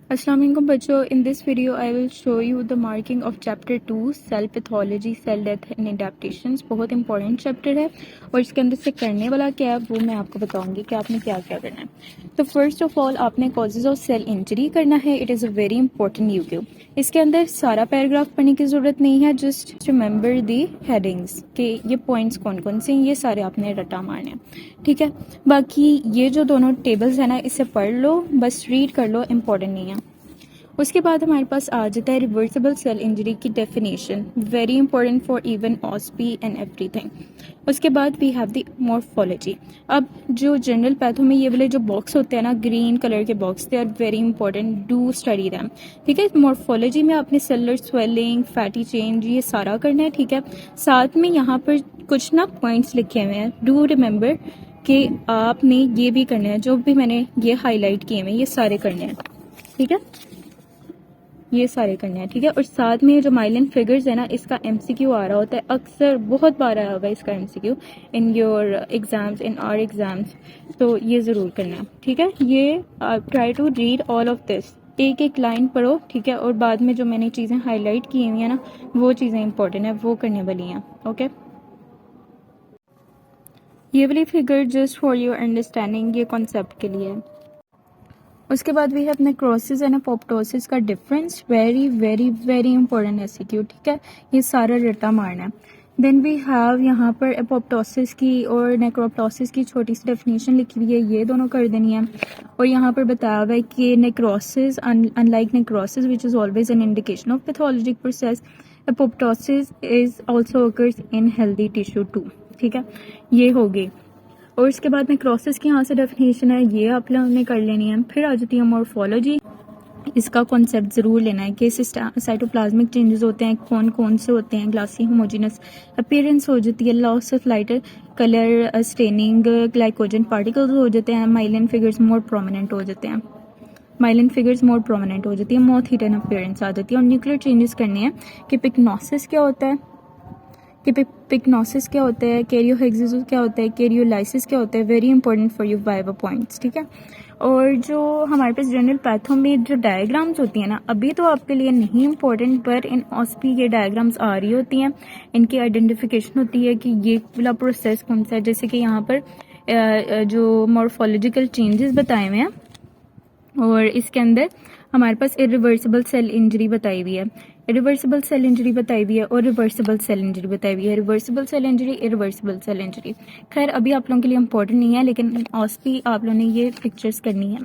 अस्सलाम वालेकुम बच्चों, in this video I will show you the marking of chapter 2 cell pathology cell death and adaptations. बहुत important chapter है और इसके अंदर से करने वाला क्या है वो मैं आपको बताऊंगी कि आपने क्या क्या करना है। तो फर्स्ट ऑफ ऑल आपने कॉजेज ऑफ सेल इंजरी करना है। It is a very important UQ. इसके अंदर सारा पैराग्राफ पढ़ने की ज़रूरत नहीं है, जस्ट रिमेंबर दी हेडिंग्स के ये पॉइंट्स कौन कौन से हैं, ये सारे आपने रटा मारने हैं, ठीक है। बाकी ये जो दोनों टेबल्स हैं ना, इसे पढ़ लो, बस रीड कर लो, इंपॉर्टेंट नहीं है। उसके बाद हमारे पास आ जाता है रिवर्सिबल सेल इंजरी की definition, very important for even OSPE and everything. उसके बाद वी हैव द मॉर्फोलॉजी। अब जो जनरल पैथो में ये वाले जो बॉक्स होते हैं ना, ग्रीन कलर के box, they are very important, do study them, ठीक है। मॉर्फोलॉजी में आपने सेलुलर स्वेलिंग, फैटी चेंज, ये सारा करना है, ठीक है। साथ में यहाँ पर कुछ ना पॉइंट्स लिखे हुए हैं, डू रिमेंबर कि आपने ये भी करना है, जो भी मैंने ये हाईलाइट किए हुए हैं ये सारे करने हैं, ठीक है, ये सारे करने हैं, ठीक है। और साथ में जो माइलिन फिगर्स है ना, इसका एमसीक्यू आ रहा होता है, अक्सर बहुत बार आया होगा इसका MCQ in your exams, in our exams, तो ये ज़रूर करना है, ठीक है। ये try to read all of this, एक एक लाइन पढ़ो, ठीक है। और बाद में जो मैंने चीज़ें हाईलाइट की हुई हैं ना, वो चीज़ें इंपॉर्टेंट है, वो करने वाली हैं, ओके। ये वाली figure just for your understanding, ये कॉन्सेप्ट के लिए है। उसके बाद भी है अपने नेक्रोसिस एंड अपोप्टोसिस का difference, very very very important MCQ, ठीक है। ये सारा रट्टा मारना है। देन वी हैव यहाँ पर अपोप्टोसिस की और नेक्रोप्टोसिस की छोटी सी डेफिनेशन लिखी हुई है, ये दोनों कर देनी है। और यहाँ पर बताया हुआ है कि necrosis, unlike necrosis which is always an indication of pathologic process, apoptosis is also occurs in healthy tissue too, ठीक है। ये हो गई। और इसके बाद में क्रॉसेस की यहाँ से डेफिनेशन है, ये आप लोगों ने कर लेनी है। फिर आ जाती है मॉर्फोलॉजी। इसका कॉन्सेप्ट ज़रूर लेना है कि साइटोप्लाज्मिक चेंजेस होते हैं, कौन कौन से होते हैं, ग्लासी होमोजेनस अपीयरेंस हो जाती है, loss of lighter colour, staining, glycogen particles हो जाते हैं, माइलिन फिगर्स मोर प्रोमिनेंट हो जाते हैं, माइलिन फिगर्स मोर प्रोमिनेंट हो जाती है, मोथ हिडन अपीयरेंस आ जाती है। और न्यूक्लियर चेंजेस करने हैं कि पिक्नोसिस क्या होता है, कि पिक्नोसिस क्या होता है, कैरियोहेक्सिस क्या होता है, कैरियोलाइसिस क्या होता है, very important for you viva points, ठीक है। और जो हमारे पास जनरल पैथो में जो डायग्राम्स होती हैं ना, अभी तो आपके लिए नहीं इंपॉर्टेंट, पर इन ऑस्पी ये डायग्राम्स आ रही होती हैं, इनकी आइडेंटिफिकेशन होती है कि ये वाला प्रोसेस कौन सा है। जैसे कि यहाँ पर जो मॉर्फोलॉजिकल चेंजेस बताए हुए हैं और इसके अंदर हमारे पास इरिवर्सिबल सेल इंजरी बताई हुई है, इरिवर्सिबल सेल इंजरी बताई हुई है और रिवर्सिबल सेल इंजरी बताई हुई है, reversible cell injury, irreversible cell injury. खैर अभी आप लोगों के लिए इंपॉर्टेंट नहीं है, लेकिन ऑस्पी आप लोगों ने ये पिक्चर्स करनी है।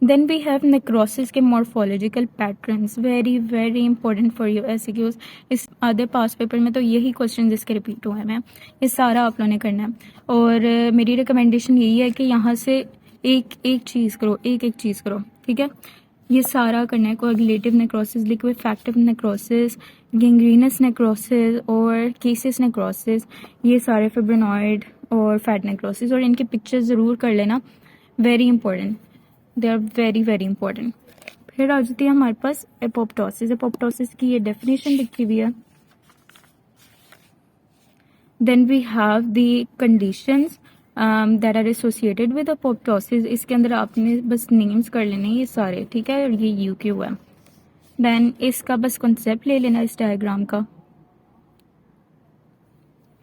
देन वी हैव नेक्रोसिस के morphological patterns, very very important for you MCQs. इस आधे पास पेपर में तो यही क्वेश्चन जिसके रिपीट हुए हैं, ये सारा आप लोगों ने करना है। और मेरी रिकमेंडेशन यही है कि यहाँ से एक एक चीज़ करो, एक एक चीज़ करो, ठीक है। ये सारा करना है, coagulative necrosis, liquefactive necrosis, gangrenous necrosis और केसिस नेक्रोसिस, ये सारे फिब्रिनॉइड और फैट नेक्रोसिस, और इनके पिक्चर्स ज़रूर कर लेना, very important, they are very very important. फिर आ जाती है हमारे पास एपोप्टोसिस। एपोप्टोसिस की ये डेफिनेशन लिखी हुई है। Then we have the conditions that are associated with apoptosis. इसके अंदर आपने बस नेम्स कर लेने ये सारे, ठीक है, और ये यू क्यू है। देन इसका बस कॉन्सेप्ट ले लेना इस डायग्राम का।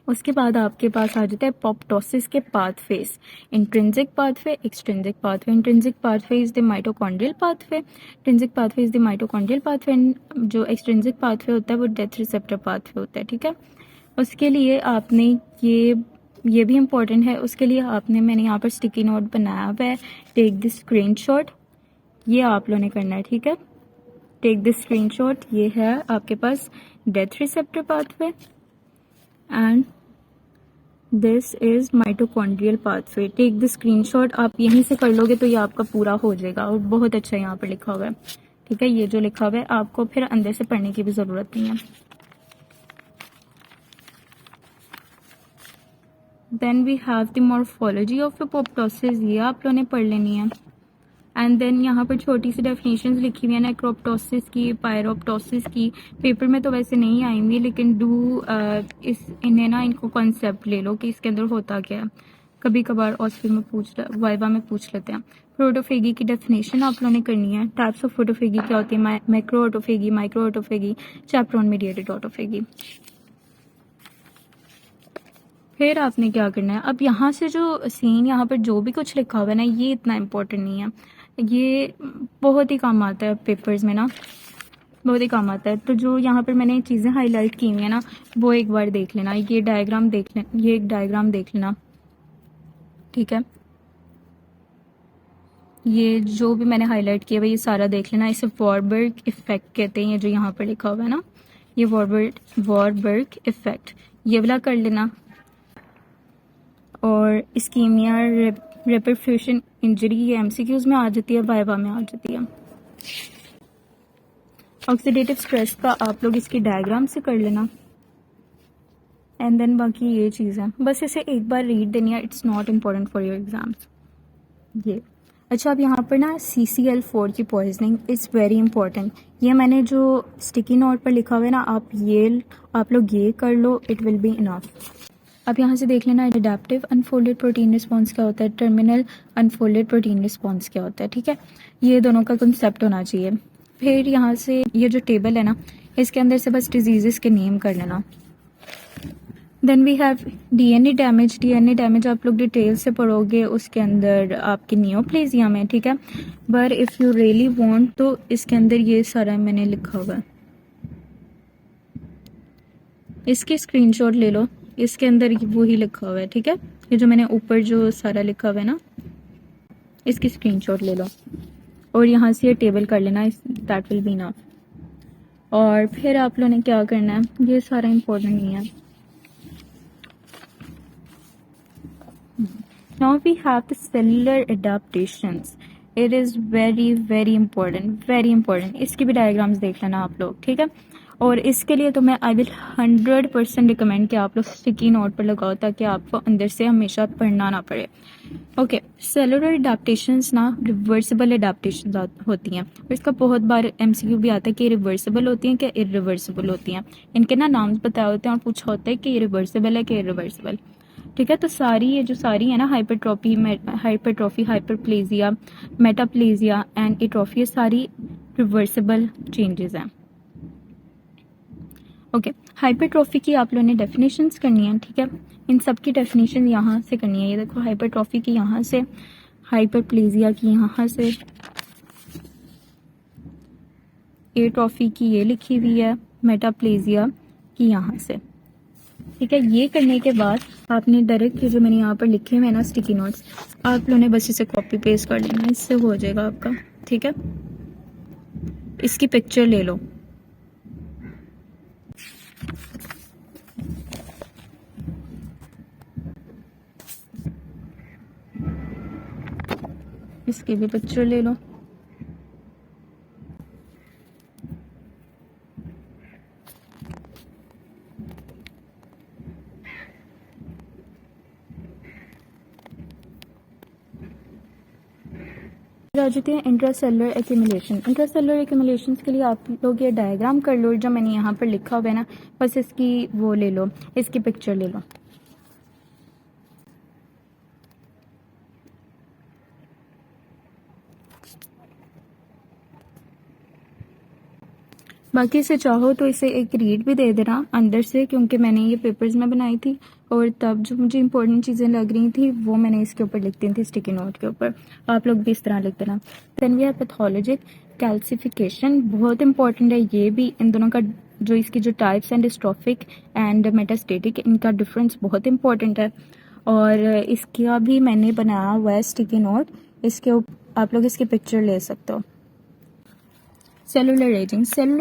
उसके बाद आपके पास आ जाता है अपोप्टोसिस के pathways, intrinsic pathway, extrinsic pathway. Intrinsic pathway is the mitochondrial pathway, intrinsic pathway is the mitochondrial pathway, जो एक्सट्रिंसिक पाथवे होता है वो डेथ रिसेप्टर पाथवे होता है, ठीक है। उसके लिए आपने ये भी इम्पोर्टेंट है, उसके लिए आपने, मैंने यहाँ पर स्टिकी नोट बनाया हुआ है, टेक दिस स्क्रीनशॉट, ये आप लोगों ने करना है, ठीक है। टेक दिस स्क्रीनशॉट, ये है आपके पास death receptor pathway and this is mitochondrial pathway. Take the screenshot, आप यहीं से कर लोगे तो ये आपका पूरा हो जाएगा, और बहुत अच्छा यहाँ पर लिखा हुआ है, ठीक है। ये जो लिखा हुआ है आपको फिर अंदर से पढ़ने की भी जरूरत नहीं है। Then we have the morphology of apoptosis, ये आप लोगों ने पढ़ लेनी है। एंड देन यहाँ पर छोटी सी डेफिनेशंस लिखी हुई है नेक्रोप्टोसिस की, पायरोप्टोसिस की। पेपर में तो वैसे नहीं आएंगी, लेकिन डू इन्हें ना, इनको कॉन्सेप्ट ले लो कि इसके अंदर होता क्या है, कभी कभार ऑस्पी में वाइवा में पूछ लेते हैं। ऑटोफेगी की डेफिनेशन आप लोगों ने करनी है। टाइप्स ऑफ ऑटोफेगी क्या होती है, macro autophagy, micro autophagy, chaperone mediated autophagy. फिर आपने क्या करना है, अब यहाँ से जो सीन यहाँ पर जो भी कुछ लिखा हुआ है ना, ये इतना इम्पोर्टेंट नहीं है, ये बहुत ही काम आता है पेपर्स में ना, बहुत ही काम आता है। तो जो यहाँ पर मैंने चीज़ें हाईलाइट की हुई है ना, वो एक बार देख लेना, ये डायग्राम देख लेना, ये एक डायग्राम देख लेना, ठीक है। ये जो भी मैंने हाईलाइट किया हुआ ये सारा देख लेना। इसे वॉरबर्ग इफेक्ट कहते हैं, ये जो यहाँ पर लिखा हुआ है ना, ये वॉरबर्ग इफेक्ट, ये वाला कर लेना। और इस्कीमिया रेपरफ्यूशन इंजरी, ये एमसीक्यूज में आ जाती है, वाइवा में आ जाती है। ऑक्सीडेटिव स्ट्रेस का आप लोग इसकी डायग्राम से कर लेना। एंड देन बाकी ये चीज़ है, बस इसे एक बार रीड देनी है, it's not important for your exams. ये अच्छा, अब यहाँ पर ना CCl4 की पॉइजनिंग इज़ वेरी इंपॉर्टेंट। ये मैंने जो स्टिकी नोट पर लिखा हुआ है ना, आप लोग ये कर लो, इट विल बी इनफ। अब यहाँ से देख लेना एडेप्टिव अनफोल्डेड प्रोटीन रिस्पॉन्स क्या होता है, टर्मिनल अनफोल्डेड प्रोटीन रिस्पॉन्स क्या होता है, ठीक है। ये दोनों का कंसेप्ट होना चाहिए। फिर यहाँ से ये जो टेबल है ना, इसके अंदर से बस डिजीज़ के नेम कर लेना। Then we have DNA damage. DNA damage आप लोग डिटेल से पढ़ोगे उसके अंदर आपकी नियोप्लेजिया में, ठीक है। But if you really want तो इसके अंदर ये सारा मैंने लिखा हुआ है, इसकी स्क्रीनशॉट ले लो, इसके अंदर वो ही लिखा हुआ है, ठीक है। ये जो मैंने ऊपर जो सारा लिखा हुआ है ना, इसकी स्क्रीनशॉट ले लो और यहाँ से ये टेबल कर लेना, दैट विल बी इनफ। और फिर आप लोगों ने क्या करना है, ये सारा इम्पोर्टेंट नहीं है। Now we have the cellular adaptations. It is very very important. इसकी भी डायग्राम्स देख लेना आप लोग, ठीक है। और इसके लिए तो मैं आई विल 100% रिकमेंड कि आप लोग स्टिकी नोट पर लगाओ, ताकि आपको अंदर से हमेशा पढ़ना ना पड़े। ओके, सेलुलर अडेप्टेशंस ना रिवर्सिबल अडेप्टेशन होती हैं, और इसका बहुत बार MCQ भी आता है कि रिवर्सिबल होती हैं कि इरिवर्सिबल होती हैं। इनके ना नाम बताए होते हैं और पूछा होता है कि रिवर्सिबल है कि इरिवर्सिबल, ठीक है। तो ये जो सारी है ना, hypertrophy, hyperplasia, metaplasia and atrophy, ये सारी रिवर्सिबल चेंजेस हैं। ओके, हाइपरट्रॉफी की आप लोगों ने डेफिनेशंस करनी है, ठीक है। इन सब की डेफिनेशन यहाँ से करनी है। ये देखो, हाइपरट्रॉफी की यहाँ से, हाइपरप्लेजिया की यहाँ से, एट्रोफी की ये लिखी हुई है, मेटाप्लेजिया की यहाँ से, ठीक है। ये करने के बाद आपने डायरेक्ट जो मैंने यहाँ पर लिखे हुए हैं ना स्टिकी नोट्स, आप लोगों ने बस इसे कॉपी पेस्ट कर लेना, इससे हो जाएगा आपका, ठीक है। इसकी पिक्चर ले लो, इसकी भी पिक्चर ले लो। आ जाते हैं इंट्रासेलुलर एक्यूमुलेशन। इंट्रासेलुलर एक्यूमुलेशन के लिए आप लोग ये डायग्राम कर लो, जो मैंने यहाँ पर लिखा हुआ है ना, बस इसकी वो ले लो, इसकी पिक्चर ले लो। बाकी से चाहो तो इसे एक रीड भी दे देना अंदर से, क्योंकि मैंने ये पेपर्स में बनाई थी और तब जो मुझे इंपॉर्टेंट चीज़ें लग रही थी वो मैंने इसके ऊपर लिख दी थी, स्टिकी नोट के ऊपर। आप लोग भी इस तरह लिख देना। Then we have pathologic calcification, बहुत इंपॉर्टेंट है ये भी। इन दोनों का जो इसकी जो टाइप्स हैं, डिस्ट्रॉफिक एंड मेटास्टेटिक, इनका डिफरेंस बहुत इंपॉर्टेंट है। और इसका भी मैंने बनाया हुआ है स्टिकी नोट, इसके आप लोग इसकी पिक्चर ले सकते हो। सेलुलर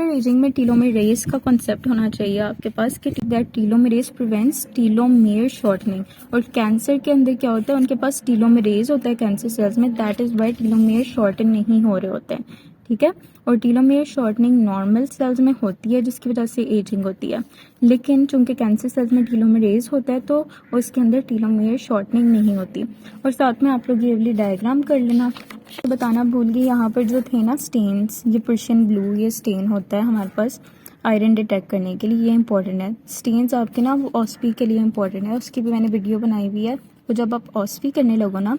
एजिंग में टीलोमेरेज का कॉन्सेप्ट होना चाहिए आपके पास कि दैट टीलोमेरेज प्रिवेंट्स टीलोमेयर शॉर्टनिंग। और कैंसर के अंदर क्या होता है, उनके पास टीलोमेरेज होता है कैंसर सेल्स में, that is why telomere shorten नहीं हो रहे होते हैं, ठीक है। और टीलोमेयर शॉर्टनिंग नॉर्मल सेल्स में होती है, जिसकी वजह से एजिंग होती है। लेकिन चूंकि कैंसर सेल्स में टीलोमेरेज होता है तो उसके अंदर टीलोमेयर शॉर्टनिंग नहीं होती। और साथ में आप लोग ये वाली डायग्राम कर लेना। तो बताना भूल गई, यहाँ पर जो थे ना स्टेन्स, ये पर्शियन ब्लू, ये स्टेन होता है हमारे पास आयरन डिटेक्ट करने के लिए, ये इंपॉर्टेंट है। स्टेन्स आपके ना वो ऑस्पी के लिए इंपॉर्टेंट है, उसकी भी मैंने वीडियो बनाई हुई है। तो जब आप ऑस्पी करने लगो ना,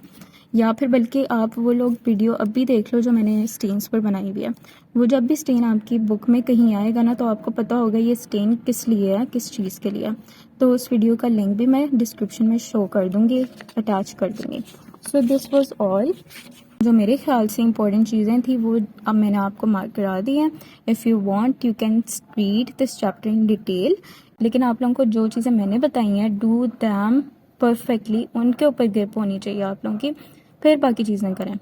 या फिर बल्कि आप वो लोग वीडियो अभी देख लो जो मैंने स्टेन्स पर बनाई हुई है। वो जब भी स्टेन आपकी बुक में कहीं आएगा ना तो आपको पता होगा ये स्टेन किस लिए है, किस चीज़ के लिए। तो उस वीडियो का लिंक भी मैं डिस्क्रिप्शन में शो कर दूँगी, अटैच कर दूँगी। So this was all. जो मेरे ख्याल से इंपॉर्टेंट चीज़ें थी वो अब मैंने आपको मार्क करा दी हैं। If you want you can read this chapter in detail. लेकिन आप लोगों को जो चीज़ें मैंने बताई हैं डू दैम परफेक्टली, उनके ऊपर ग्रिप होनी चाहिए आप लोगों की, फिर बाकी चीज़ें करें।